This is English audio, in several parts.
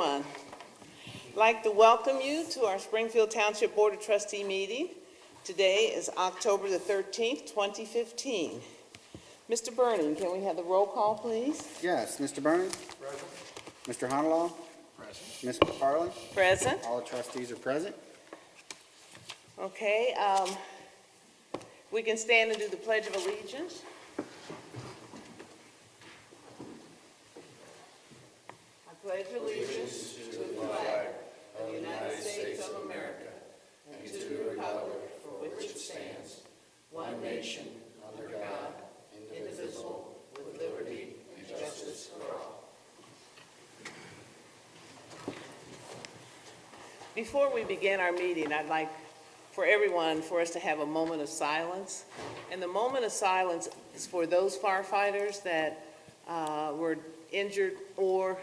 everyone. I'd like to welcome you to our Springfield Township Board of Trustee meeting. Today is October the 13th, 2015. Mr. Burning, can we have the roll call, please? Yes, Mr. Burning? Present. Mr. Honolulu? Present. Ms. McFarland? Present. All the trustees are present. Okay, we can stand and do the Pledge of Allegiance. I pledge allegiance to the flag of the United States of America and to the republic for which it stands, one nation, under God, indivisible, with liberty and justice for all. Before we begin our meeting, I'd like for us to have a moment of silence. And the moment of silence is for those firefighters that were injured or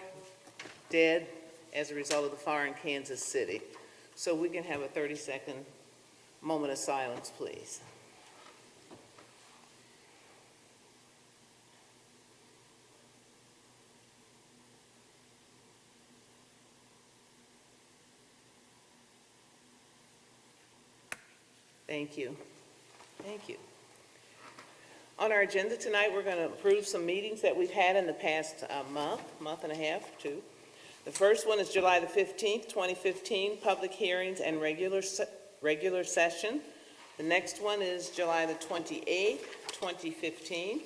dead as a result of the fire in Kansas City. So we can have a 30-second moment of silence, please. Thank you. Thank you. On our agenda tonight, we're going to approve some meetings that we've had in the past month and a half, two. The first one is July the 15th, 2015, public hearings and regular session. The next one is July the 28th, 2015,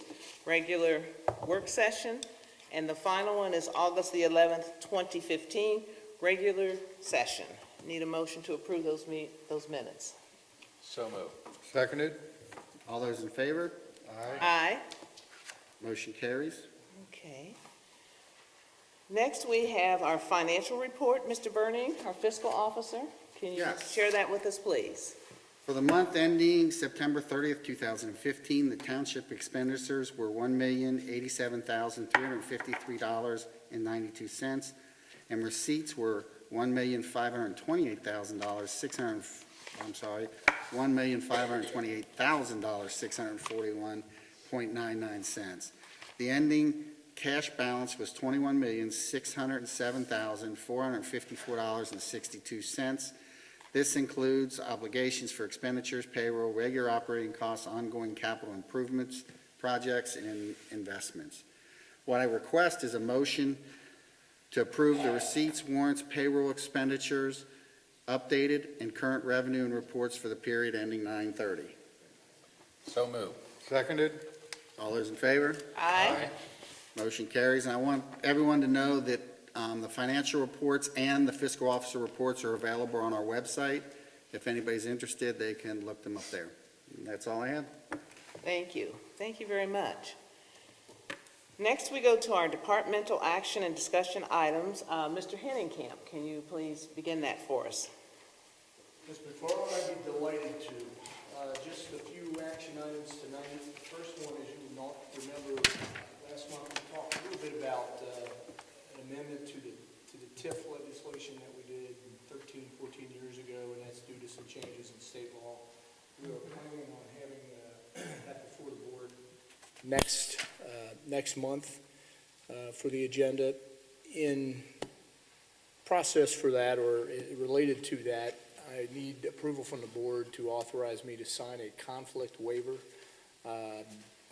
regular work session. And the final one is August the 11th, 2015, regular session. Need a motion to approve those minutes. So moved. Seconded. All those in favor? Aye. Motion carries. Okay. Next, we have our financial report. Mr. Burning, our fiscal officer. Can you Yes. share that with us, please? For the month ending September 30th, 2015, the township expenditures were $1,087,353.92, and receipts were $1,528,641.99 The ending cash balance was $21,607,454.62. This includes obligations for expenditures, payroll, regular operating costs, ongoing capital improvements, projects, and investments. What I request is a motion to approve the receipts, warrants, payroll expenditures, updated and current revenue and reports for the period ending 9/30. So moved. Seconded. All those in favor? Aye. Motion carries. And I want everyone to know that the financial reports and the fiscal officer reports are available on our website. If anybody's interested, they can look them up there. And that's all I have. Thank you. Thank you very much. Next, we go to our departmental action and discussion items. Mr. Henningkamp, can you please begin that for us? Ms. McFarland, I'd be delighted to. Just a few action items tonight. The first one, as you will remember, last month we talked a little bit about an amendment to the TIF legislation that we did 13, 14 years ago, and that's due to some changes in state law. We are planning on having that before the board next month for the agenda. In process for that, or related to that, I need approval from the board to authorize me to sign a conflict waiver.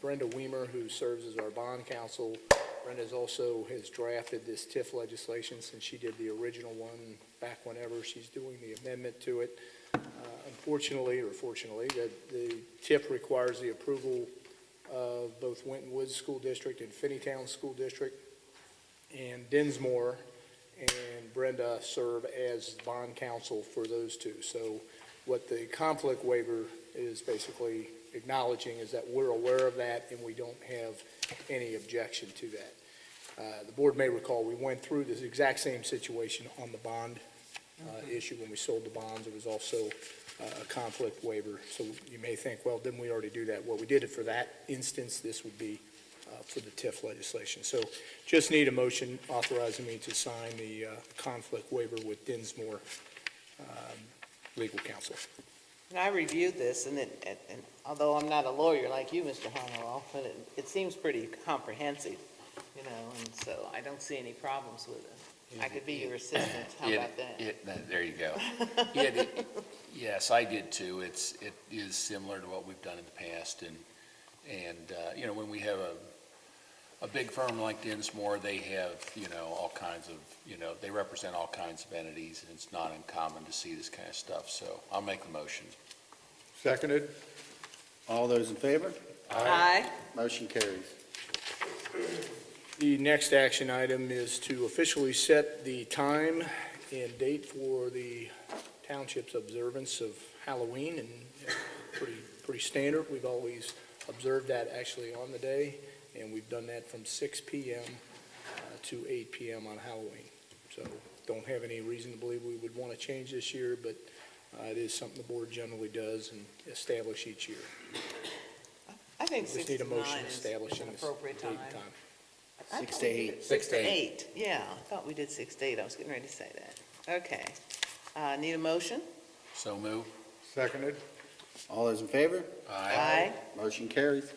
Brenda Weimer, who serves as our bond counsel, Brenda has drafted this TIF legislation since she did the original one back whenever. She's doing the amendment to it. Unfortunately, or fortunately, the TIF requires the approval of both Winton Woods School District and Finneytown School District, and Dinsmore and Brenda serve as bond counsel for those two. So what the conflict waiver is basically acknowledging is that we're aware of that and we don't have any objection to that. The board may recall we went through this exact same situation on the bond issue when we sold the bonds. It was also a conflict waiver. So you may think, well, didn't we already do that? Well, we did it for that instance. This would be for the TIF legislation. So just need a motion authorizing me to sign the conflict waiver with Dinsmore legal counsel. And I reviewed this, and although I'm not a lawyer like you, Mr. Honorall, but it seems pretty comprehensive, and so I don't see any problems with it. I could be your assistant. How about that? There you go. Yeah, yes, I did too. It is similar to what we've done in the past, and you know, when we have a big firm like Dinsmore, they have, you know, all kinds of, you know, they represent all kinds of entities, and it's not uncommon to see this kind of stuff, so I'll make the motion. Seconded? All those in favor? Aye. Motion carries. The next action item is to officially set the time and date for the township's observance of Halloween, and pretty standard. We've always observed that actually on the day, and we've done that from 6 p.m. To 8 p.m. on Halloween. So don't have any reason to believe we would want to change this year, but it is something the board generally does and establish each year. I think Just 6 need to a 9 motion is establishing an this appropriate date time. and time. I 6 thought to we 8. did 6 to 8, yeah, I thought we did 6 to 8, I was getting ready to say that. Okay, need a motion? So move. Seconded? All those in favor? Aye. Motion carries.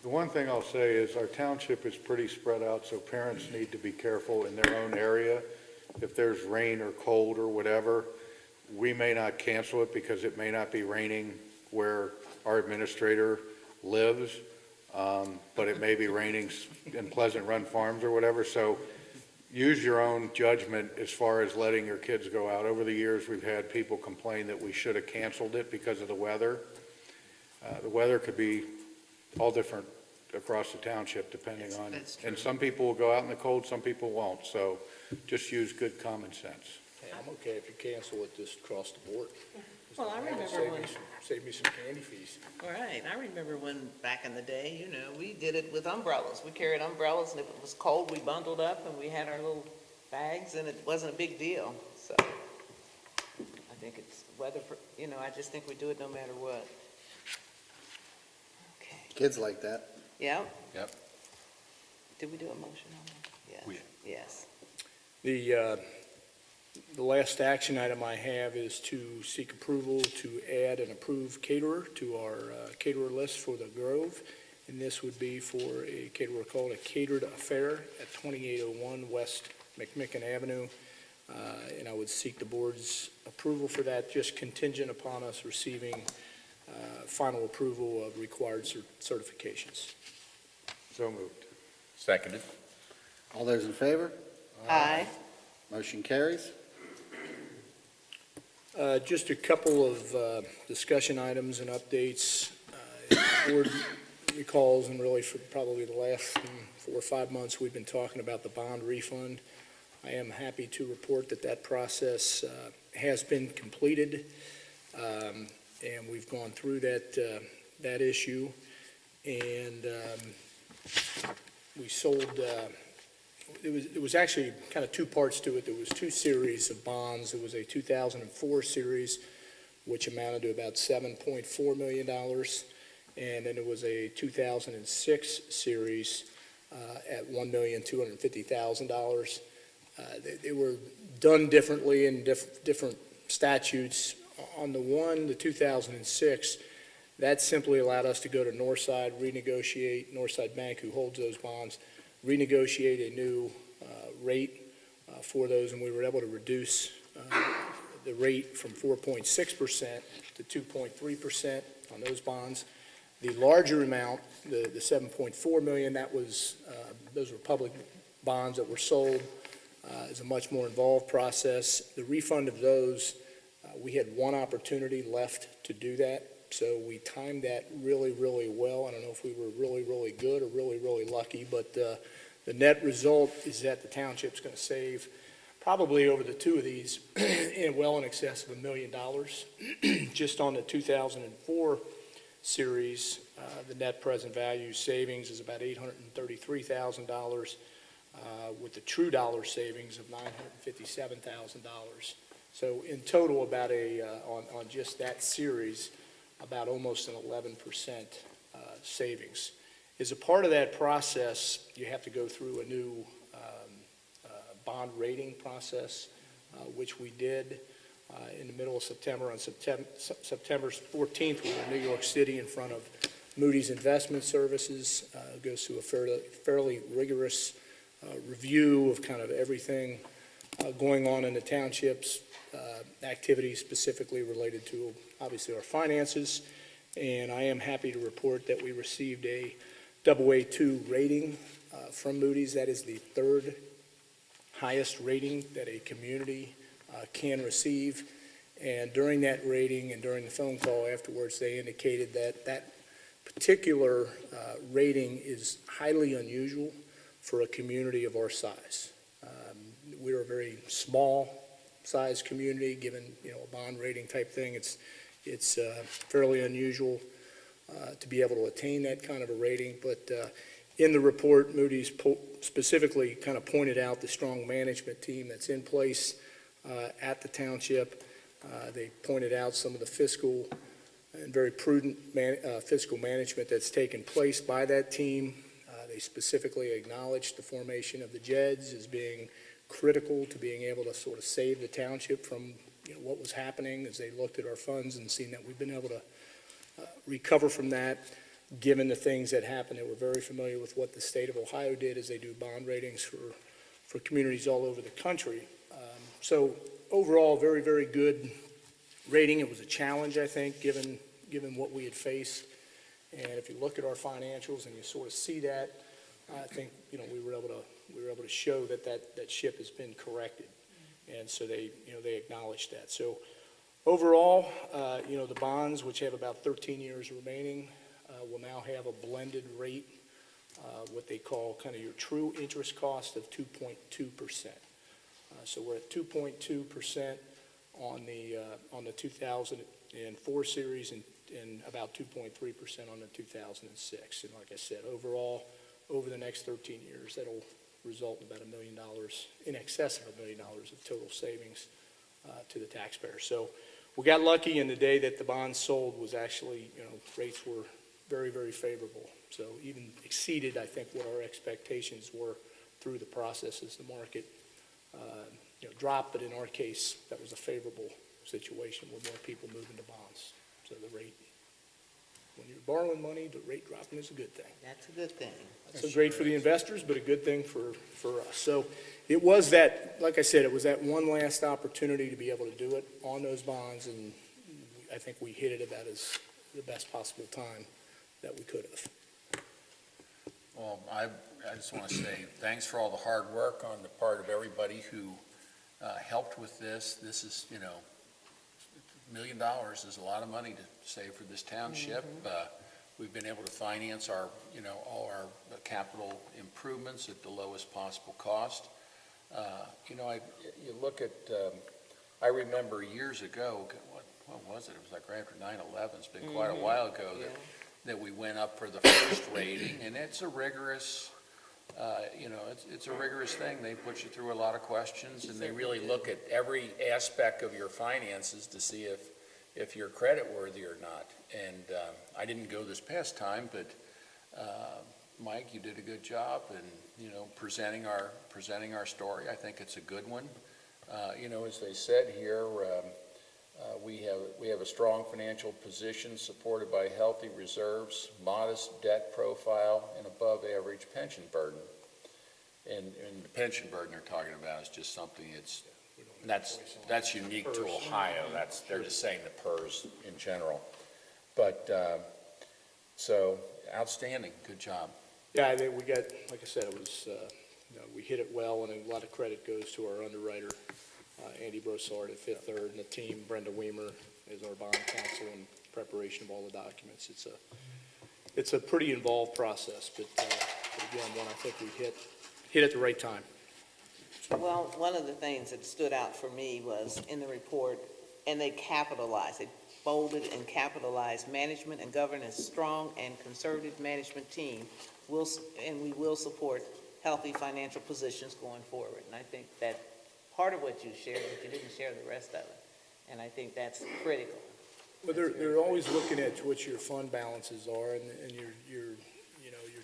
The one thing I'll say is our township is pretty spread out, so parents need to be careful in their own area. If there's rain or cold or whatever, we may not cancel it because it may not be raining where our administrator lives, but it may be raining in Pleasant Run Farms or whatever. So use your own judgment as far as letting your kids go out. Over the years, we've had people complain that we should have canceled it because of the weather. The weather could be all different across the township depending on, That's true. and some people will go out in the cold, some people won't. So just use good common sense. Hey, I'm okay if you cancel it just across the board. Well, I remember when, Save me some candy fees. all right, I remember when, back in the day, you know, we did it with umbrellas. We carried umbrellas, and if it was cold, we bundled up, and we had our little bags, and it wasn't a big deal, so. I think it's weather, you know, I just think we do it no matter what. Okay, Kids like that. yeah? Yep. Did we do a motion on that? Yes. We- Yes. The last action item I have is to seek approval to add an approved caterer to our caterer list for the Grove. And this would be for a caterer called a Catered Affair at 2801 West McMicken Avenue. And I would seek the board's approval for that, just contingent upon us receiving final approval of required certifications. So moved. Seconded. All those in favor? Aye. Motion carries. Just a couple of discussion items and updates. The board recalls, and really for probably the last 4 or 5 months, we've been talking about the bond refund. I am happy to report that that process has been completed, and we've gone through that issue. And we sold, it was actually kind of 2 parts to it. There was 2 series of bonds. There was a 2004 series, which amounted to about $7.4 million. And then there was a 2006 series at $1,250,000. They were done differently in different statutes. On the one, the 2006, that simply allowed us to go to Northside, renegotiate, Northside Bank, who holds those bonds, renegotiate a new rate for those, and we were able to reduce the rate from 4.6% to 2.3% on those bonds. The larger amount, the $7.4 million, those were public bonds that were sold. It's a much more involved process. The refund of those, we had 1 opportunity left to do that, so we timed that really, really well. I don't know if we were really, really good or really, really lucky, but the net result is that the township's going to save probably over the 2 of these well in excess of $1 million. Just on the 2004 series, the net present value savings is about $833,000, with the true dollar savings of $957,000. So in total, about on just that series, about almost an 11% savings. As a part of that process, you have to go through a new bond rating process, which we did in the middle of September. On September 14th, we were in New York City in front of Moody's Investment Services. It goes through a fairly rigorous review of kind of everything going on in the townships, activities specifically related to, obviously, our finances. And I am happy to report that we received a AA2 rating from Moody's. That is the third highest rating that a community can receive. And during that rating and during the phone call afterwards, they indicated that that particular rating is highly unusual for a community of our size. We're a very small size community, given, a bond rating type thing. It's fairly unusual to be able to attain that kind of a rating. But in the report, Moody's specifically kind of pointed out the strong management team that's in place at the township. They pointed out some of the fiscal and very prudent fiscal management that's taken place by that team. They specifically acknowledged the formation of the JEDs as being critical to being able to sort of save the township from what was happening, as they looked at our funds and seen that we've been able to recover from that, given the things that happened. They were very familiar with what the state of Ohio did as they do bond ratings for communities all over the country. So overall, very, very good rating. It was a challenge, I think, given what we had faced. And if you look at our financials and you sort of see that, I think, we were able to show that ship has been corrected. And so they acknowledged that. So overall, the bonds, which have about 13 years remaining, will now have a blended rate, what they call kind of your true interest cost of 2.2%. So we're at 2.2% on the 2004 series and about 2.3% on the 2006. And like I said, overall, over the next 13 years, that'll result in about $1 million, in excess of $1 million of total savings to the taxpayer. So we got lucky, and the day that the bonds sold was actually, rates were very, very favorable. So even exceeded, I think, what our expectations were through the process as the market dropped. But in our case, that was a favorable situation with more people moving to bonds. So the rate, when you're borrowing money, the rate dropping is a good thing. That's a good thing. So great for the investors, but a good thing for us. So it was that, like I said, it was that one last opportunity to be able to do it on those bonds, and I think we hit it about as the best possible time that we could have. Well, I just want to say thanks for all the hard work on the part of everybody who helped with this. This is, $1 million is a lot of money to save for this township. We've been able to finance our, all our capital improvements at the lowest possible cost. You look at, I remember years ago, what was it? It was like right after 9/11. It's been quite a while ago that we went up for the first rating, and it's a rigorous, it's a rigorous thing. They put you through a lot of questions, and they really look at every aspect of your finances to see if you're credit worthy or not. And I didn't go this past time, but Mike, you did a good job, and presenting our story. I think it's a good one. As they said here, we have a strong financial position supported by healthy reserves, modest debt profile, and above average pension burden. And the pension burden they're talking about is just something that's unique to Ohio. They're just saying the PERS in general. But so outstanding, good job. Yeah, I think we got, like I said, it was we hit it well, and a lot of credit goes to our underwriter, Andy Brossard at Fifth Third, and the team. Brenda Weimer is our bond counsel in preparation of all the documents. It's a pretty involved process, but again, one I think we hit at the right time. Well, one of the things that stood out for me was in the report, and they bolded and capitalized management and governance, strong and conservative management team, and we will support healthy financial positions going forward. And I think that part of what you shared, but you didn't share the rest of it. And I think that's critical. Well, they're always looking at what your fund balances are, and you're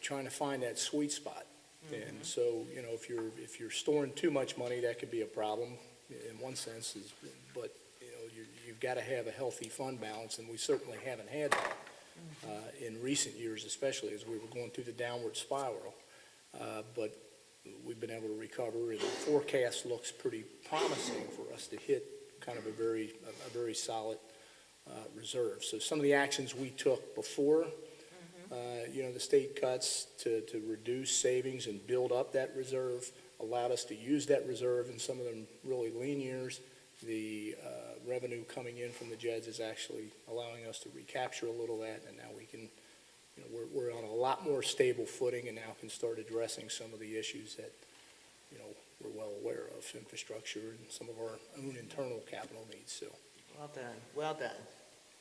trying to find that sweet spot. And so, if you're storing too much money, that could be a problem in one sense, but you've got to have a healthy fund balance, and we certainly haven't had that in recent years, especially as we were going through the downward spiral. But we've been able to recover, and the forecast looks pretty promising for us to hit kind of a very solid reserve. So some of the actions we took before, the state cuts to reduce savings and build up that reserve allowed us to use that reserve in some of them really lean years. The revenue coming in from the JEDs is actually allowing us to recapture a little of that, and now we can, we're on a lot more stable footing and now can start addressing some of the issues that, we're well aware of, infrastructure and some of our own internal capital needs. So Well done, well done.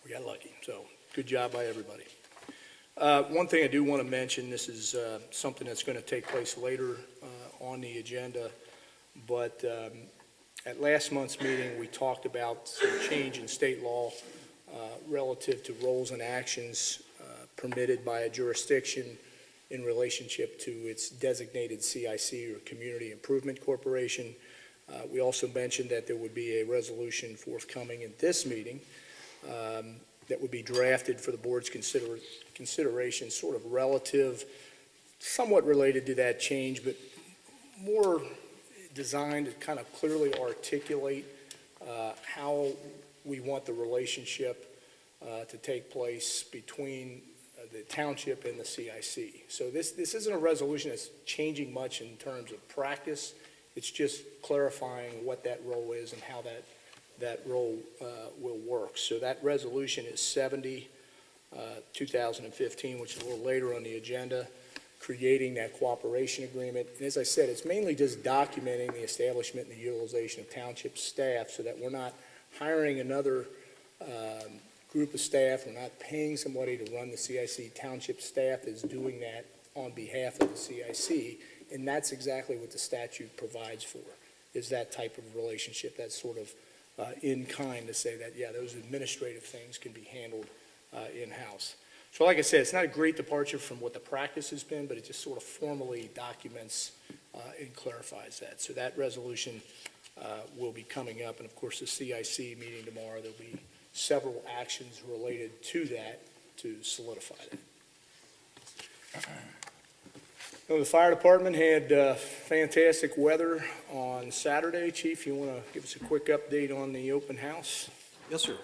we got lucky. So good job by everybody. One thing I do want to mention, this is something that's going to take place later on the agenda, but at last month's meeting, we talked about some change in state law relative to roles and actions permitted by a jurisdiction in relationship to its designated CIC, or Community Improvement Corporation. We also mentioned that there would be a resolution forthcoming in this meeting that would be drafted for the board's consideration, sort of relative, somewhat related to that change, but more designed to kind of clearly articulate how we want the relationship to take place between the township and the CIC. So this isn't a resolution that's changing much in terms of practice. It's just clarifying what that role is and how that role will work. So that resolution is 70, 2015, which is a little later on the agenda, creating that cooperation agreement. And as I said, it's mainly just documenting the establishment and the utilization of township staff so that we're not hiring another group of staff. We're not paying somebody to run the CIC. Township staff is doing that on behalf of the CIC, and that's exactly what the statute provides for, is that type of relationship, that sort of in kind, to say that, yeah, those administrative things can be handled in-house. So like I said, it's not a great departure from what the practice has been, but it just sort of formally documents and clarifies that. So that resolution will be coming up, and of course the CIC meeting tomorrow, there'll be several actions related to that to solidify that. The fire department had fantastic weather on Saturday. Chief, you want to give us a quick update on the open house? Yes, sir.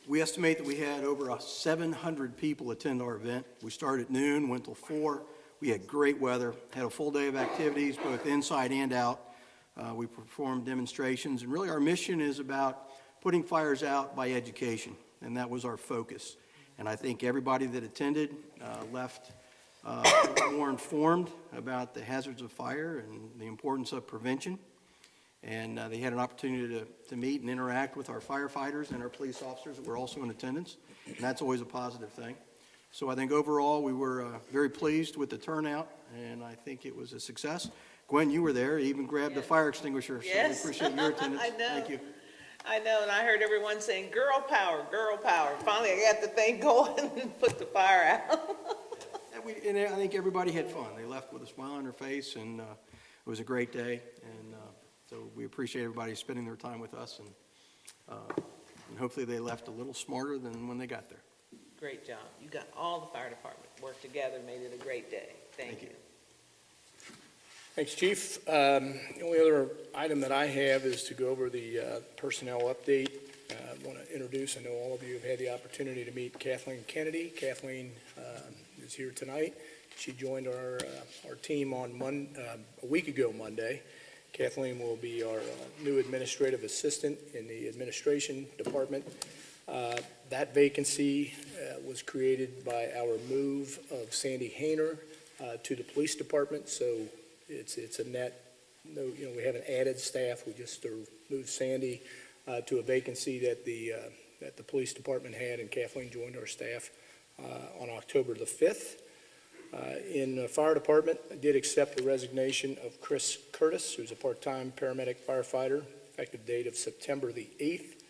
We estimate that we had over 700 people attend our event. We started at noon, went till 4. We had great weather, had a full day of activities, both inside and out. We performed demonstrations, and really our mission is about putting fires out by education, and that was our focus. And I think everybody that attended left more informed about the hazards of fire and the importance of prevention. And they had an opportunity to meet and interact with our firefighters and our police officers that were also in attendance, and that's always a positive thing. So I think overall we were very pleased with the turnout, and I think it was a success. Gwen, you were there, you even grabbed the fire extinguisher, so Yes. we appreciate your attendance. I know. Thank you. I know, and I heard everyone saying, girl power, girl power. Finally, I got the thing going and put the fire out. And I think everybody had fun. They left with a smile on their face, and it was a great day. And so we appreciate everybody spending their time with us, and hopefully they left a little smarter than when they got there. Great job. You got all the fire department worked together, made it a great day. Thank you. Thanks, Chief. The only other item that I have is to go over the personnel update. I want to introduce, I know all of you have had the opportunity to meet Kathleen Kennedy. Kathleen is here tonight. She joined our team on a week ago Monday. Kathleen will be our new administrative assistant in the administration department. That vacancy was created by our move of Sandy Hayner to the police department, so it's a net, no, we haven't added staff, we just moved Sandy to a vacancy that the police department had, and Kathleen joined our staff on October the 5th. In the fire department, I did accept the resignation of Chris Curtis, who's a part-time paramedic firefighter, effective date of September the 8th.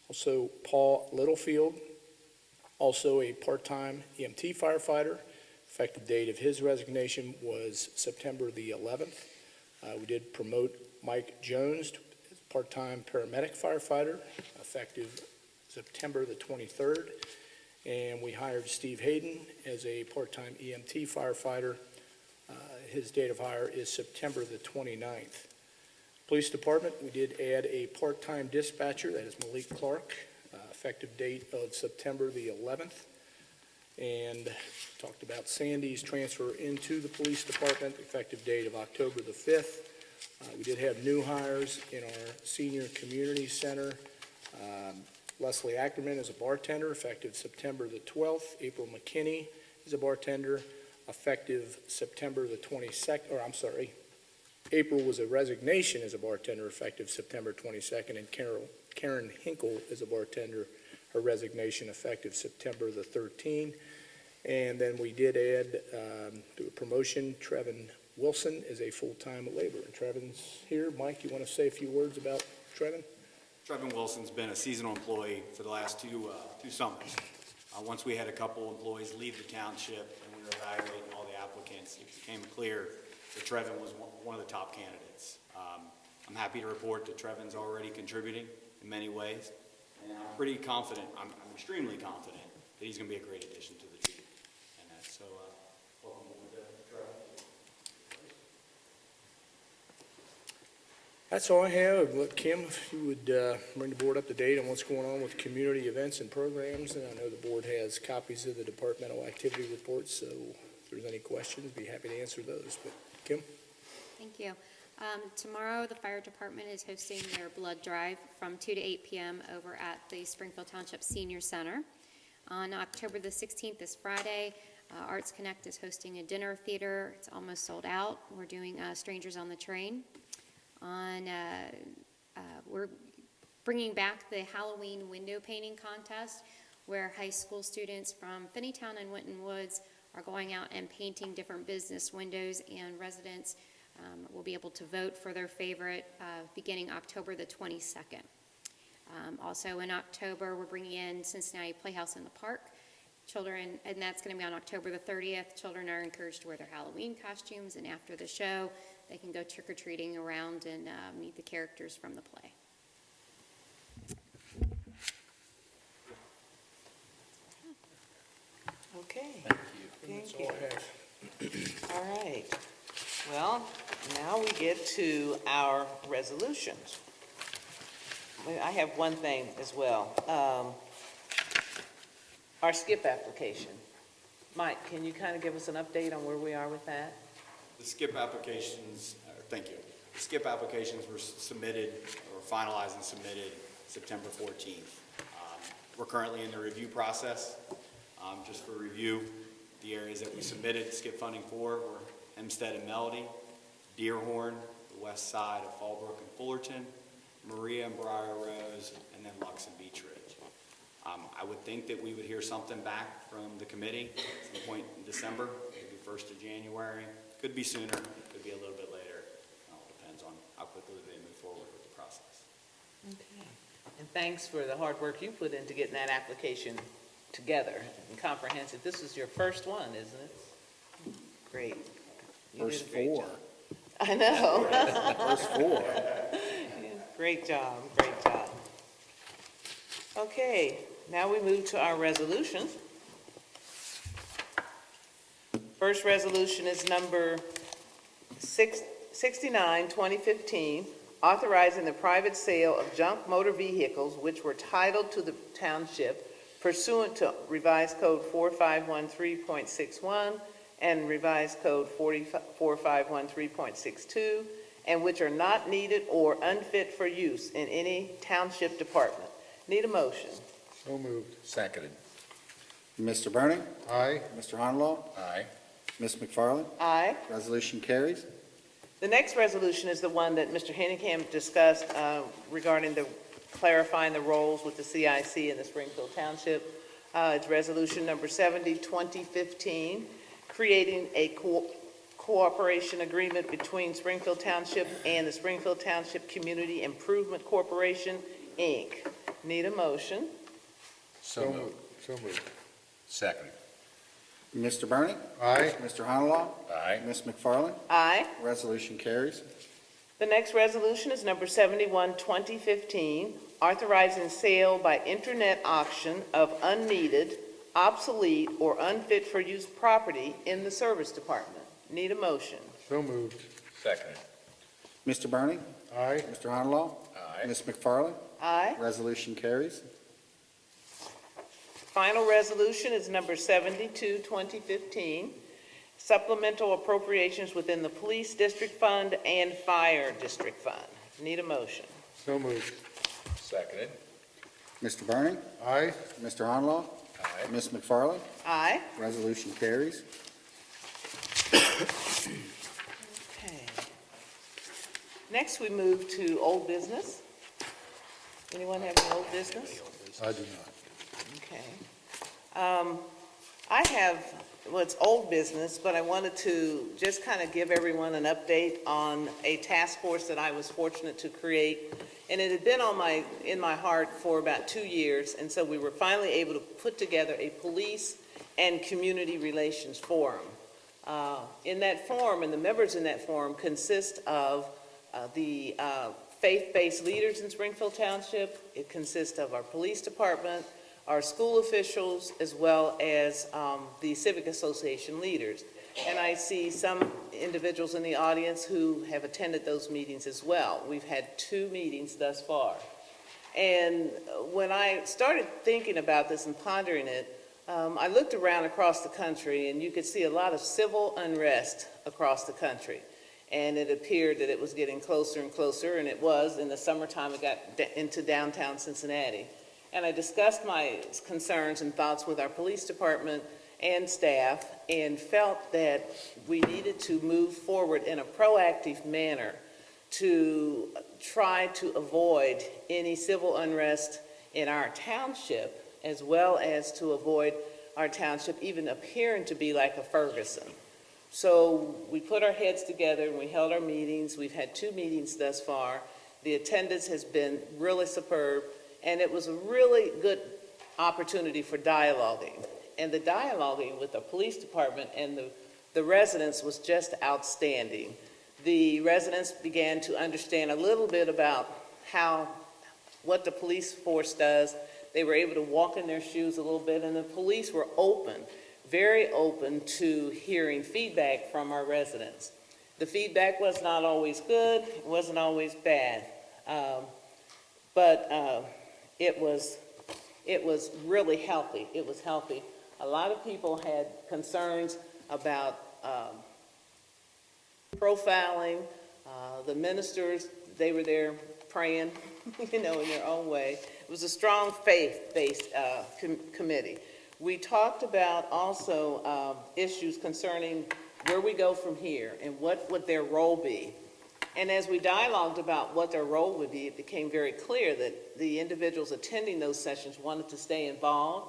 Also, Paul Littlefield, also a part-time EMT firefighter. Effective date of his resignation was September the 11th. We did promote Mike Jones to part-time paramedic firefighter, effective September the 23rd. And we hired Steve Hayden as a part-time EMT firefighter. his date of hire is September the 29th. Police Department, we did add a part-time dispatcher, that is Malik Clark, effective date of September the 11th. And talked about Sandy's transfer into the Police Department, effective date of October the 5th. We did have new hires in our Senior Community Center. Leslie Ackerman is a bartender, effective September the 12th. April McKinney is a bartender, effective September the 22nd, or I'm sorry, April was a resignation as a bartender, effective September 22nd, and Karen Hinkle is a bartender, her resignation effective September the 13th. And then we did add to a promotion, Trevin Wilson is a full-time laborer. Trevin's here. Mike, you want to say a few words about Trevin? Trevin Wilson's been a seasonal employee for the last two summers. Once we had a couple employees leave the township and we were evaluating all the applicants, it became clear that Trevin was one of the top candidates. I'm happy to report that Trevin's already contributing in many ways, and I'm pretty confident, I'm extremely confident that he's going to be a great addition to the team. And so, welcome aboard, Trevin. That's all I have. Look, Kim, if you would bring the board up to date on what's going on with community events and programs. And I know the board has copies of the departmental activity reports, so if there's any questions, be happy to answer those. But Kim? Thank you. Tomorrow, the fire department is hosting their blood drive from 2 to 8 p.m. over at the Springfield Township Senior Center. On October the 16th, this Friday, Arts Connect is hosting a dinner theater. It's almost sold out. We're doing Strangers on the Train. We're bringing back the Halloween window painting contest, where high school students from Finneytown and Winton Woods are going out and painting different business windows, and residents will be able to vote for their favorite beginning October the 22nd. Also in October, we're bringing in Cincinnati Playhouse in the Park. Children, and that's going to be on October the 30th. Children are encouraged to wear their Halloween costumes, and after the show, they can go trick-or-treating around and meet the characters from the play. Okay, That's thank all you. I have. All right. Well, now we get to our resolutions. I have one thing as well. Our SKIP application. Mike, can you kind of give us an update on where we are with that? The SKIP applications, thank you. The SKIP applications were submitted, or finalized and submitted September 14th. We're currently in the review process. Just for review, the areas that we submitted SKIP funding for were Hempstead and Melody, Deerhorn, the west side of Fallbrook and Fullerton, Maria and Briar Rose, and then Lux and Beach Ridge. I would think that we would hear something back from the committee at some point in December, maybe 1st of January. Could be sooner, could be a little bit later. It all depends on how quickly they move forward with the process. Okay. And thanks for the hard work you put into getting that application together and comprehensive. This is your first one, isn't it? Great. You did a First great four. job. I know. First four. Great job, great job. Okay, now we move to our resolutions. First resolution is number 69, 2015, authorizing the private sale of junk motor vehicles which were titled to the township pursuant to revised code 4513.61 and revised code 4513.62, and which are not needed or unfit for use in any township department. Need a motion? So moved. Seconded. Mr. Burning? Aye. Mr. Honalaw? Aye. Ms. McFarland? Aye. Resolution carries. The next resolution is the one that Mr. Henningham discussed regarding the clarifying the roles with the CIC in the Springfield Township. It's resolution number 70, 2015, creating a cooperation agreement between Springfield Township and the Springfield Township Community Improvement Corporation, Inc. Need a motion? So moved. So moved. Seconded. Mr. Burning? Aye. Mr. Honalaw? Aye. Ms. McFarland? Aye. Resolution carries. The next resolution is number 71, 2015, authorizing sale by internet auction of unneeded, obsolete, or unfit for use property in the service department. Need a motion? So moved. Second. Mr. Bernie? Aye. Mr. Honalaw? Aye. Ms. McFarland? Aye. Resolution carries. Final resolution is number 72, 2015, supplemental appropriations within the Police District Fund and Fire District Fund. Need a motion. So moved. Seconded. Mr. Bernie? Aye. Mr. Honalaw? Aye. Ms. McFarland? Aye. Resolution carries. Okay. Next, we move to old business. Anyone have any old business? I do not. Okay. I have, well, it's old business, but I wanted to just kind of give everyone an update on a task force that I was fortunate to create. And it had been in my heart for about 2 years, and so we were finally able to put together a police and community relations forum. In that forum, and the members in that forum consist of the faith-based leaders in Springfield Township. It consists of our police department, our school officials, as well as the Civic Association leaders. And I see some individuals in the audience who have attended those meetings as well. We've had 2 meetings thus far. And when I started thinking about this and pondering it, I looked around across the country, and you could see a lot of civil unrest across the country. And it appeared that it was getting closer and closer, and it was. In the summertime, it got into downtown Cincinnati. And I discussed my concerns and thoughts with our police department and staff, and felt that we needed to move forward in a proactive manner to try to avoid any civil unrest in our township, as well as to avoid our township even appearing to be like a Ferguson. So we put our heads together and we held our meetings. We've had 2 meetings thus far. The attendance has been really superb, and it was a really good opportunity for dialoguing. And the dialoguing with the police department and the residents was just outstanding. The residents began to understand a little bit about what the police force does. They were able to walk in their shoes a little bit, and the police were open, very open to hearing feedback from our residents. The feedback was not always good, it wasn't always bad, but it was really healthy. It was healthy. A lot of people had concerns about profiling. The ministers, they were there praying, in their own way. It was a strong faith-based committee. We talked about also issues concerning where we go from here and what would their role be. And as we dialogued about what their role would be, it became very clear that the individuals attending those sessions wanted to stay involved.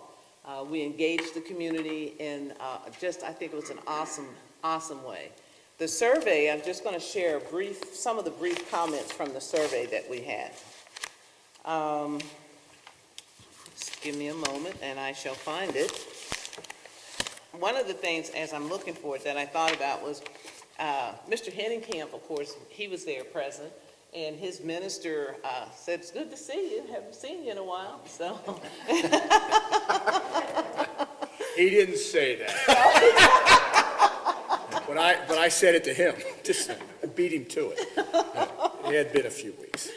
We engaged the community in I think it was an awesome way. The survey, I'm just going to share some of the brief comments from the survey that we had. Just give me a moment and I shall find it. One of the things, as I'm looking for it, that I thought about was Mr. Henningkamp, of course, he was there present, and his minister said, "It's good to see you. Haven't seen you in a while." So He didn't say that. But I said it to him, just beat him to it. It had been a few weeks.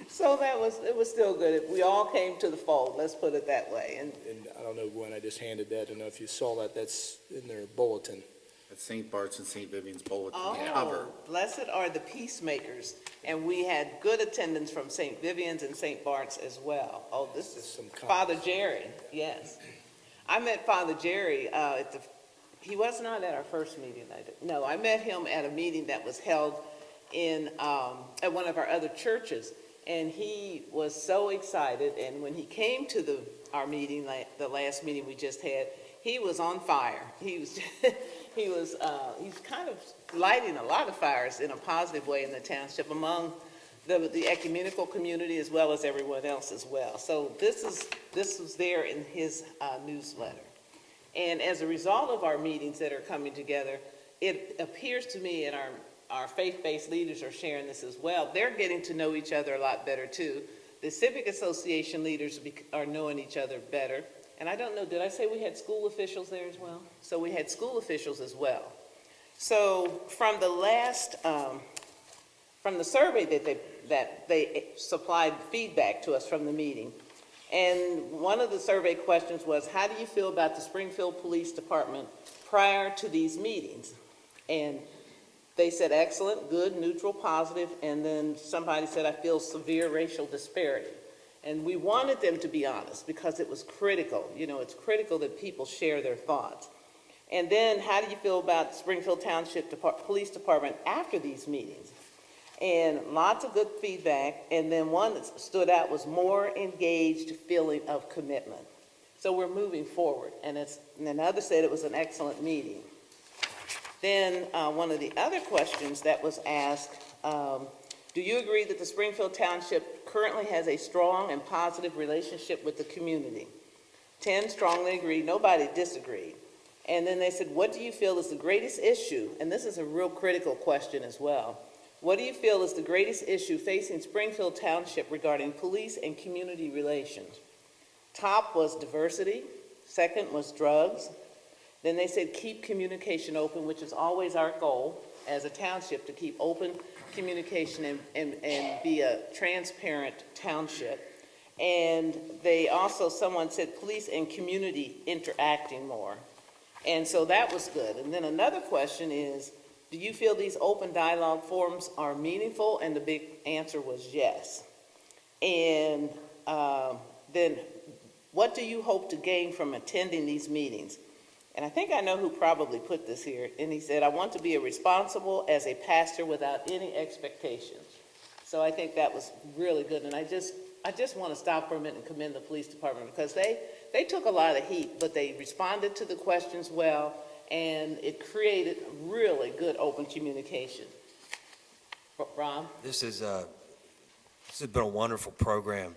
So it was still good. We all came to the fold, let's put it that way. And And I don't know when I just handed that, I don't know if you saw that, that's in their bulletin. That's St. Bart's and St. Vivian's bulletin cover. blessed are the peacemakers. And we had good attendance from St. Vivian's and St. Bart's as well. Oh, this is Some comments. Father Jerry, yes. I met Father Jerry he was not at our first meeting. No, I met him at a meeting that was held at one of our other churches. And he was so excited, and when he came to our meeting, like the last meeting we just had, he was on fire. He's kind of lighting a lot of fires in a positive way in the township among the ecumenical community as well as everyone else as well. So this was there in his newsletter. And as a result of our meetings that are coming together, it appears to me, and our faith-based leaders are sharing this as well, they're getting to know each other a lot better too. The Civic Association leaders are knowing each other better. And I don't know, did I say we had school officials there as well? So we had school officials as well. So from the last, from the survey that they supplied feedback to us from the meeting, and one of the survey questions was, how do you feel about the Springfield Police Department prior to these meetings? And they said excellent, good, neutral, positive, and then somebody said, I feel severe racial disparity. And we wanted them to be honest because it was critical. You know, it's critical that people share their thoughts. And then, how do you feel about Springfield Township Police Department after these meetings? And lots of good feedback, and then one that stood out was more engaged feeling of commitment. So we're moving forward, and another said it was an excellent meeting. Then one of the other questions that was asked, do you agree that the Springfield Township currently has a strong and positive relationship with the community? 10 strongly agreed, nobody disagreed. And then they said, what do you feel is the greatest issue? And this is a real critical question as well. What do you feel is the greatest issue facing Springfield Township regarding police and community relations? Top was diversity. Second was drugs. Then they said keep communication open, which is always our goal as a township, to keep open communication and be a transparent township. And they also, someone said police and community interacting more. And so that was good. And then another question is, do you feel these open dialogue forums are meaningful? And the big answer was yes. And then what do you hope to gain from attending these meetings? And I think I know who probably put this here. And he said, I want to be responsible as a pastor without any expectations. So I think that was really good. And I just want to stop for a minute and commend the police department because they took a lot of heat, but they responded to the questions well, and it created really good open communication. Rob? This has been a wonderful program.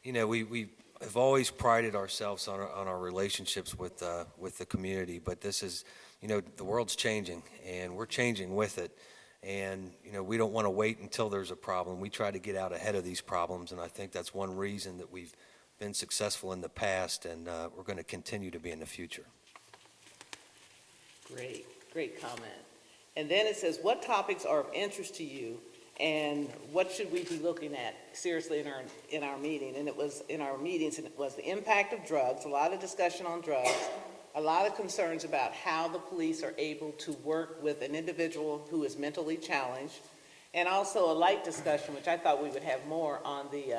You know, we have always prided ourselves on our relationships with the community, but this is, you know, the world's changing, and we're changing with it. And, you know, we don't want to wait until there's a problem. We try to get out ahead of these problems, and I think that's one reason that we've been successful in the past, and we're going to continue to be in the future. Great comment. And then it says, what topics are of interest to you, and what should we be looking at seriously in our meeting? And it was in our meetings, and it was the impact of drugs, a lot of discussion on drugs, a lot of concerns about how the police are able to work with an individual who is mentally challenged, and also a light discussion, which I thought we would have more on the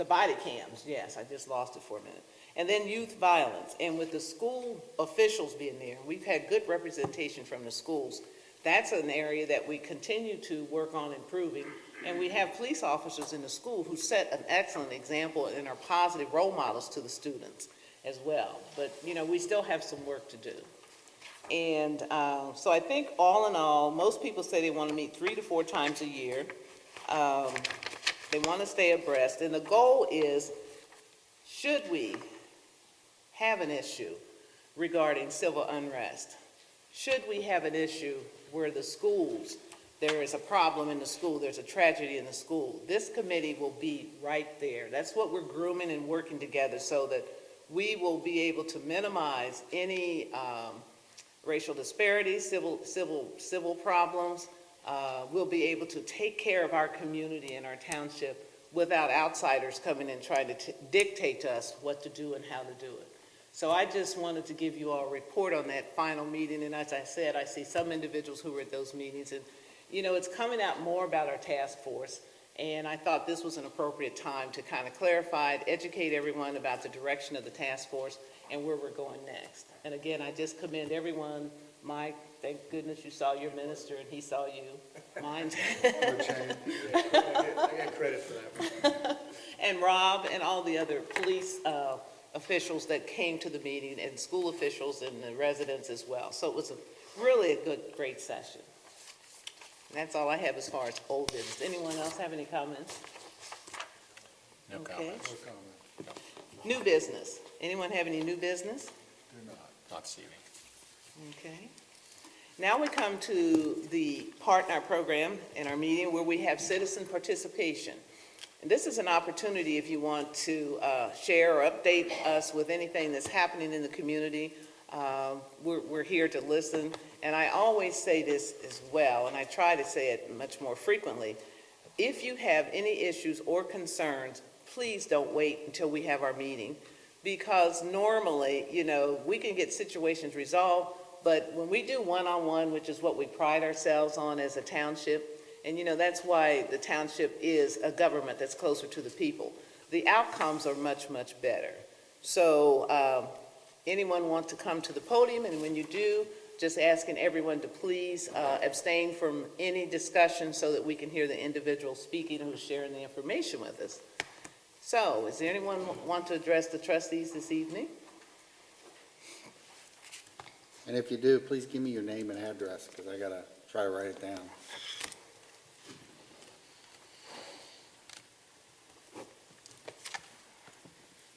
body cams. Yes, I just lost it for a minute. And then youth violence, and with the school officials being there, we've had good representation from the schools. That's an area that we continue to work on improving, and we have police officers in the school who set an excellent example and are positive role models to the students as well. But, you know, we still have some work to do. And so I think all in all, most people say they want to meet 3 to 4 times a year. They want to stay abreast, and the goal is, should we have an issue regarding civil unrest? Should we have an issue where the schools, there is a problem in the school, there's a tragedy in the school, this committee will be right there. That's what we're grooming and working together so that we will be able to minimize any racial disparities, civil problems. We'll be able to take care of our community and our township without outsiders coming and trying to dictate to us what to do and how to do it. So I just wanted to give you all a report on that final meeting, and as I said, I see some individuals who were at those meetings, and you know, it's coming out more about our task force, and I thought this was an appropriate time to kind of clarify, educate everyone about the direction of the task force and where we're going next. And again, I just commend everyone. Mike, thank goodness you saw your minister and he saw you. Mine. I get credit for that. And Rob and all the other police officials that came to the meeting, and school officials and the residents as well. So it was really a great session. And that's all I have as far as old business. Anyone else have any comments? No Okay. comments. New business. Anyone have any new business? Not this evening. Okay. Now we come to the part in our program, in our meeting, where we have citizen participation. And this is an opportunity if you want to share or update us with anything that's happening in the community. We're here to listen, and I always say this as well, and I try to say it much more frequently. If you have any issues or concerns, please don't wait until we have our meeting, because normally, we can get situations resolved, but when we do one-on-one, which is what we pride ourselves on as a township, and that's why the township is a government that's closer to the people, the outcomes are much, much better. So anyone want to come to the podium, and when you do, just asking everyone to please abstain from any discussion so that we can hear the individual speaking who's sharing the information with us. So, is there anyone want to address the trustees this evening? And if you do, please give me your name and address, because I got to try to write it down.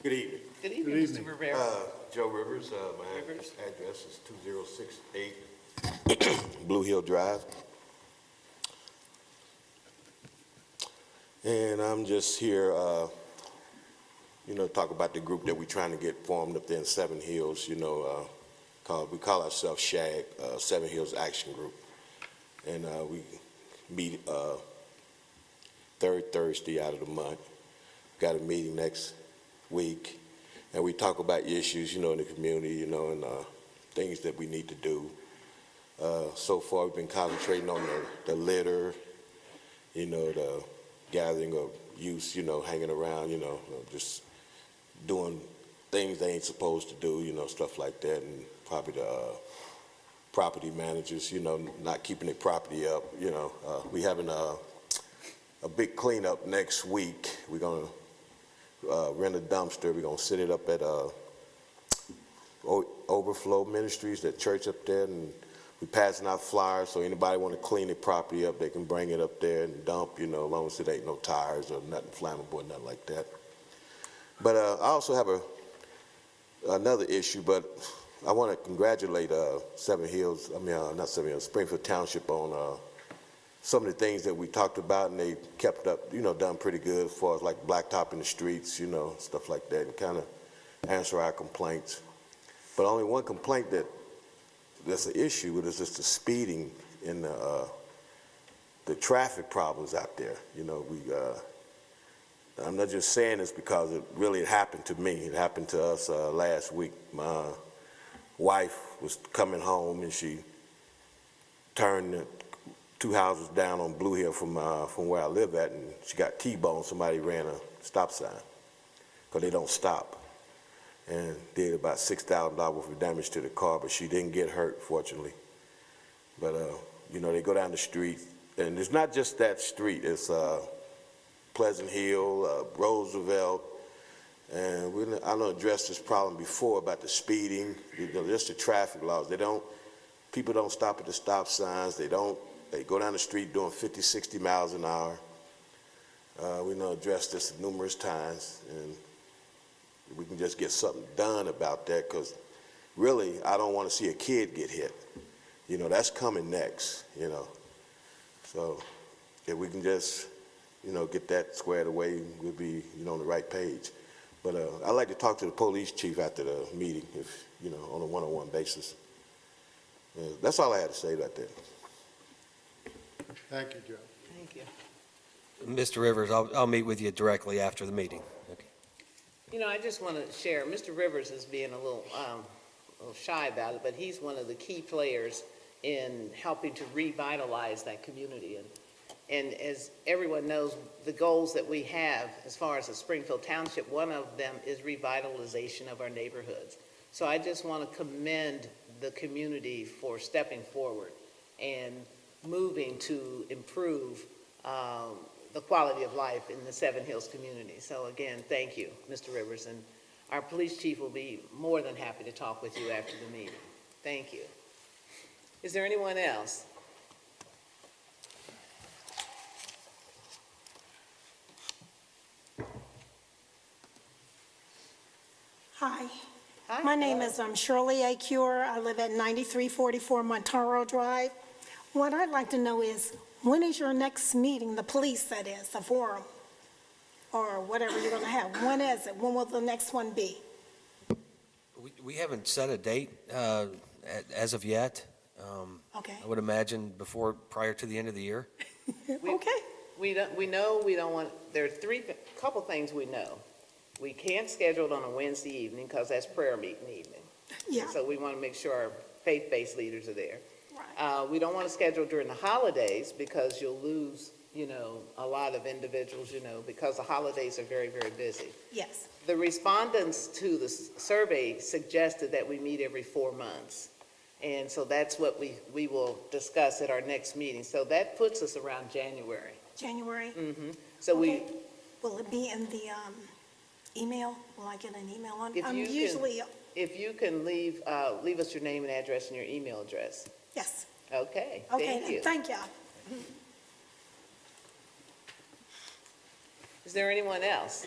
Good evening. Good evening, Mr. Rivera. Joe Rivers. My Rivers. address is 2068 Blue Hill Drive. And I'm just here, talk about the group that we're trying to get formed up there in Seven Hills, we call ourselves SHAG, Seven Hills Action Group. And we meet third Thursday out of the month. Got a meeting next week, and we talk about issues, in the community, and things that we need to do. So far, we've been concentrating on the litter, the gathering of youth, hanging around, just doing things they ain't supposed to do, stuff like that, and probably the property managers, not keeping their property up, we having a big cleanup next week. We're going to rent a dumpster. We're going to set it up at Overflow Ministries, that church up there, and we're passing out flyers, so anybody want to clean their property up, they can bring it up there and dump, as long as it ain't no tires or nothing flammable or nothing like that. But I also have another issue, but I want to congratulate Springfield Township on some of the things that we talked about, and they kept up, done pretty good as far as like blacktop in the streets, stuff like that, and kind of answer our complaints. But only one complaint that's an issue with is just the speeding and the traffic problems out there. I'm not just saying this because it really happened to me. It happened to us last week. My wife was coming home, and she turned 2 houses down on Blue Hill from where I live at, and she got T-boned. Somebody ran a stop sign because they don't stop, and did about $6,000 worth of damage to the car, but she didn't get hurt, fortunately. But they go down the street, and it's not just that street. It's Pleasant Hill, Roosevelt, and I know addressed this problem before about the speeding, just the traffic laws. People don't stop at the stop signs. They go down the street doing 50, 60 miles an hour. We addressed this numerous times, and we can just get something done about that, because really, I don't want to see a kid get hit. That's coming next, So if we can just, get that squared away, we'll be, on the right page. But I'd like to talk to the police chief after the meeting, if, on a one-on-one basis. That's all I had to say about that. Thank you, Joe. Thank you. Mr. Rivers, I'll meet with you directly after the meeting. Okay. I just want to share, Mr. Rivers is being a little shy about it, but he's one of the key players in helping to revitalize that community. And as everyone knows, the goals that we have as far as the Springfield Township, one of them is revitalization of our neighborhoods. So I just want to commend the community for stepping forward and moving to improve the quality of life in the Seven Hills community. So again, thank you, Mr. Rivers, and our police chief will be more than happy to talk with you after the meeting. Thank you. Is there anyone else? Hi. Hi. My name is Shirley A. Cure. I live at 9344 Montaro Drive. What I'd like to know is, when is your next meeting, the police, that is, a forum, or whatever you're going to have? When is it? When will the next one be? We haven't set a date as of yet. Okay, I would imagine prior to the end of the year. okay. We know we don't want, there are couple things we know. We can't schedule it on a Wednesday evening because that's prayer meeting evening. Yeah, So we want to make sure our faith-based leaders are there. right. We don't want to schedule during the holidays because you'll lose, a lot of individuals, because the holidays are very, very busy. Yes, The respondents to the survey suggested that we meet every 4 months. And so that's what we will discuss at our next meeting. So that puts us around January. January. So Okay. Will it be in the email? Will I get an email on? If I'm you can- usually, if you can leave us your name and address and your email address. yes. Okay, Okay, thank you. then, thank you. Is there anyone else?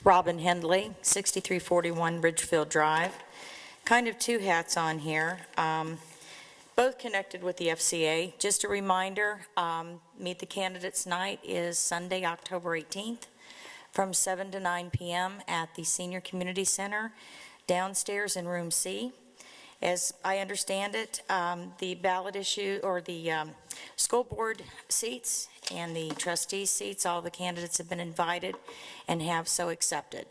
Robin Hendley, 6341 Ridgefield Drive. Kind of two hats on here, both connected with the FCA. Just a reminder, Meet the Candidates Night is Sunday, October 18th, from 7 to 9 p.m. at the Senior Community Center, downstairs in Room C. As I understand it, the ballot issue, or the school board seats and the trustees seats, all the candidates have been invited and have so accepted.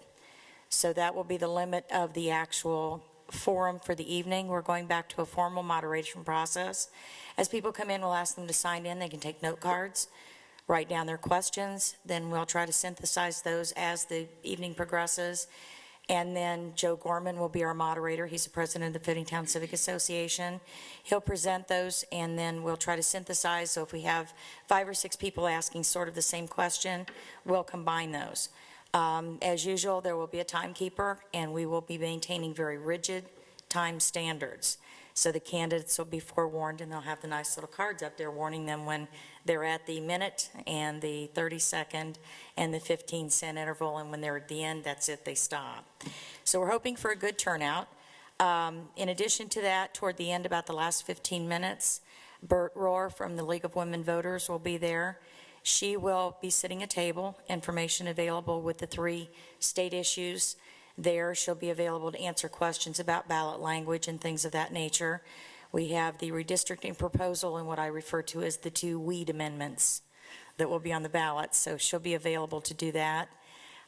So that will be the limit of the actual forum for the evening. We're going back to a formal moderation process. As people come in, we'll ask them to sign in. They can take note cards, write down their questions. Then we'll try to synthesize those as the evening progresses. And then Joe Gorman will be our moderator. He's the president of the Finneytown Civic Association. He'll present those, and then we'll try to synthesize. So if we have 5 or 6 people asking sort of the same question, we'll combine those. As usual, there will be a timekeeper, and we will be maintaining very rigid time standards. So the candidates will be forewarned, and they'll have the nice little cards up there warning them when they're at the minute and the 30-second and the 15-cent interval, and when they're at the end, that's it, they stop. So we're hoping for a good turnout. In addition to that, toward the end, about the last 15 minutes, Bert Rohr from the League of Women Voters will be there. She will be sitting at a table, information available with the 3 state issues there. She'll be available to answer questions about ballot language and things of that nature. We have the redistricting proposal and what I refer to as the 2 weed amendments that will be on the ballot, so she'll be available to do that.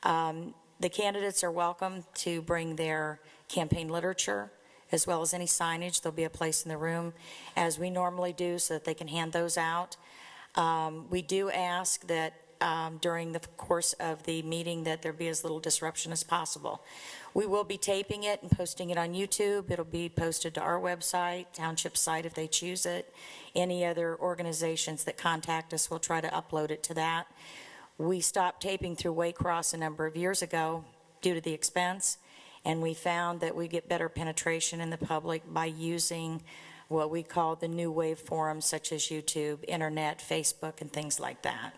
The candidates are welcome to bring their campaign literature as well as any signage. There'll be a place in the room, as we normally do, so that they can hand those out. We do ask that during the course of the meeting that there be as little disruption as possible. We will be taping it and posting it on YouTube. It'll be posted to our website, Township site if they choose it. Any other organizations that contact us will try to upload it to that. We stopped taping through Waycross a number of years ago due to the expense, and we found that we get better penetration in the public by using what we call the new wave forums such as YouTube, internet, Facebook, and things like that.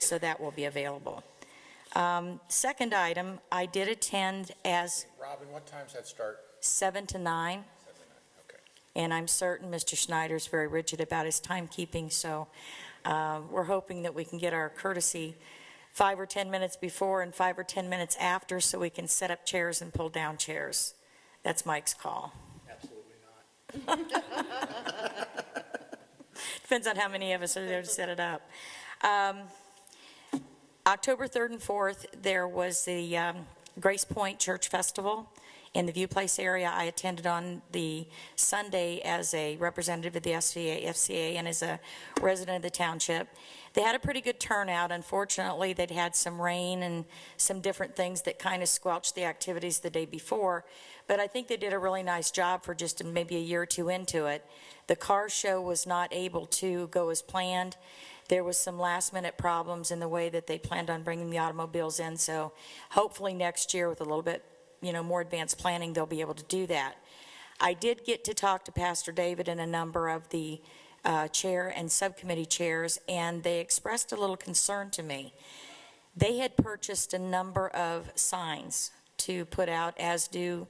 So that will be available. Second item, I did attend as Robin, what time's that start? 7 to 9, Okay. and I'm certain Mr. Schneider's very rigid about his timekeeping, so we're hoping that we can get our courtesy 5 or 10 minutes before and 5 or 10 minutes after so we can set up chairs and pull down chairs. That's Mike's call. Absolutely not. Depends on how many of us are there to set it up. October 3rd and 4th, there was the Grace Point Church Festival in the View Place area. I attended on the Sunday as a representative of the FCA and as a resident of the township. They had a pretty good turnout. Unfortunately, they'd had some rain and some different things that kind of squelched the activities the day before. But I think they did a really nice job for just maybe a year or two into it. The car show was not able to go as planned. There was some last-minute problems in the way that they planned on bringing the automobiles in, so hopefully next year with a little bit, more advanced planning, they'll be able to do that. I did get to talk to Pastor David and a number of the chair and subcommittee chairs, and they expressed a little concern to me. They had purchased a number of signs to put out, as do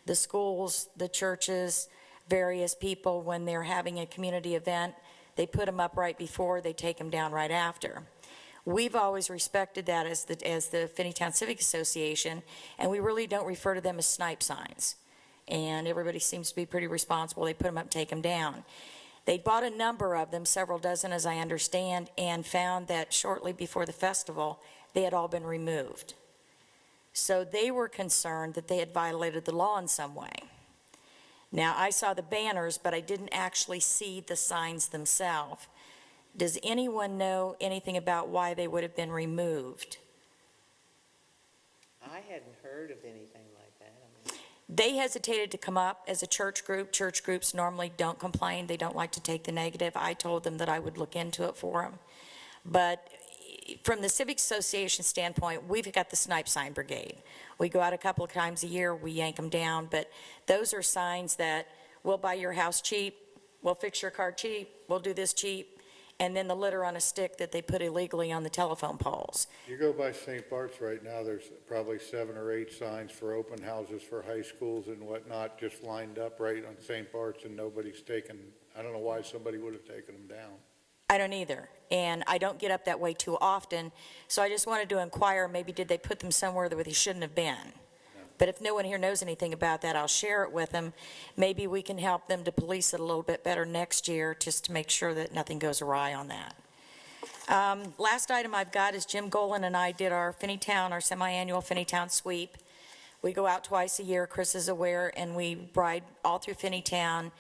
the schools, the churches, various people when they're having a community event. They put them up right before, they take them down right after. We've always respected that as the Finneytown Civic Association, and we really don't refer to them as snipe signs. And everybody seems to be pretty responsible. They put them up, take them down. They bought a number of them, several dozen as I understand, and found that shortly before the festival, they had all been removed. So they were concerned that they had violated the law in some way. Now, I saw the banners, but I didn't actually see the signs themselves. Does anyone know anything about why they would have been removed? I hadn't heard of anything like that. I mean, They hesitated to come up as a church group. Church groups normally don't complain. They don't like to take the negative. I told them that I would look into it for them. But from the Civic Association standpoint, we've got the Snipe Sign Brigade. We go out a couple of times a year, we yank them down, but those are signs that we'll buy your house cheap, we'll fix your car cheap, we'll do this cheap, and then the litter on a stick that they put illegally on the telephone poles. You go by St. Bart's right now, there's probably 7 or 8 signs for open houses for high schools and whatnot, just lined up right on St. Bart's, and nobody's taken, I don't know why somebody would have taken them down. I don't either, and I don't get up that way too often, so I just wanted to inquire, maybe did they put them somewhere that they shouldn't have been? But if no one here knows anything about that, I'll share it with them. Maybe we can help them to police it a little bit better next year, just to make sure that nothing goes awry on that. Last item I've got is Jim Golan and I did our semi-annual Finneytown sweep. We go out twice a year, Chris is aware, and we ride all through Finneytown,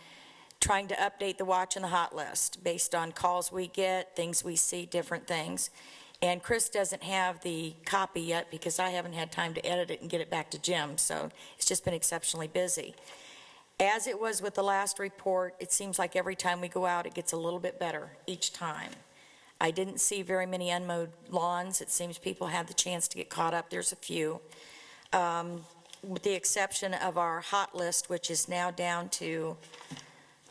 trying to update the watch and the hot list based on calls we get, things we see, different things. And Chris doesn't have the copy yet because I haven't had time to edit it and get it back to Jim, so it's just been exceptionally busy. As it was with the last report, it seems like every time we go out, it gets a little bit better each time. I didn't see very many unmowed lawns. It seems people had the chance to get caught up. There's a few. With the exception of our hot list, which is now down to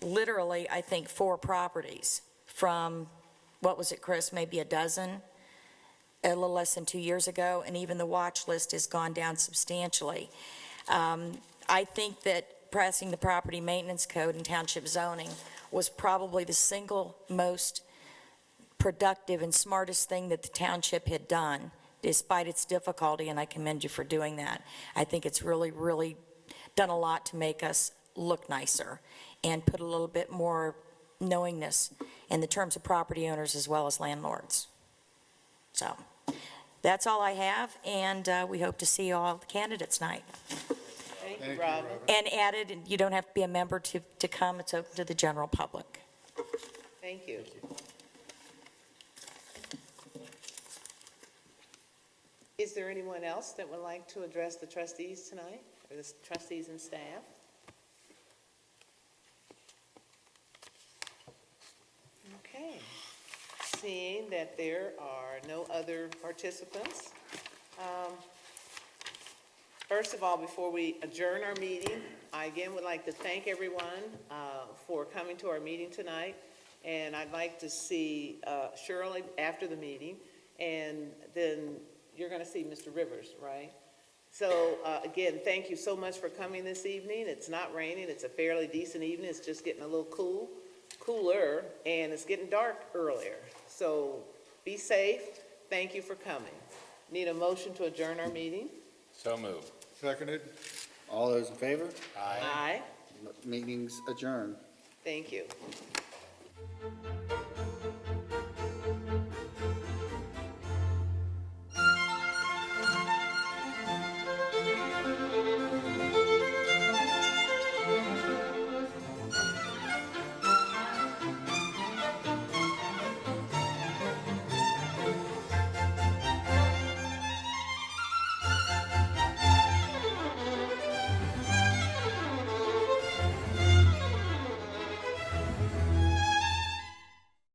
literally, I think, 4 properties from, what was it, Chris, maybe a dozen? A little less than 2 years ago, and even the watch list has gone down substantially. I think that passing the property maintenance code and township zoning was probably the single most productive and smartest thing that the township had done, despite its difficulty, and I commend you for doing that. I think it's really, really done a lot to make us look nicer and put a little bit more knowingness in the terms of property owners as well as landlords. So that's all I have, and we hope to see all the candidates tonight. Thank you, Robin. And added, you don't have to be a member to come. It's open to the general public. Thank you. Is there anyone else that would like to address the trustees tonight, or the trustees and staff? Okay. Seeing that there are no other participants, first of all, before we adjourn our meeting, I again would like to thank everyone for coming to our meeting tonight, and I'd like to see Shirley after the meeting, and then you're going to see Mr. Rivers, right? So again, thank you so much for coming this evening. It's not raining. It's a fairly decent evening. It's just getting a little cooler, and it's getting dark earlier. So be safe. Thank you for coming. Need a motion to adjourn our meeting? So moved. Seconded? All those in favor? Aye. Meeting's adjourned. Thank you.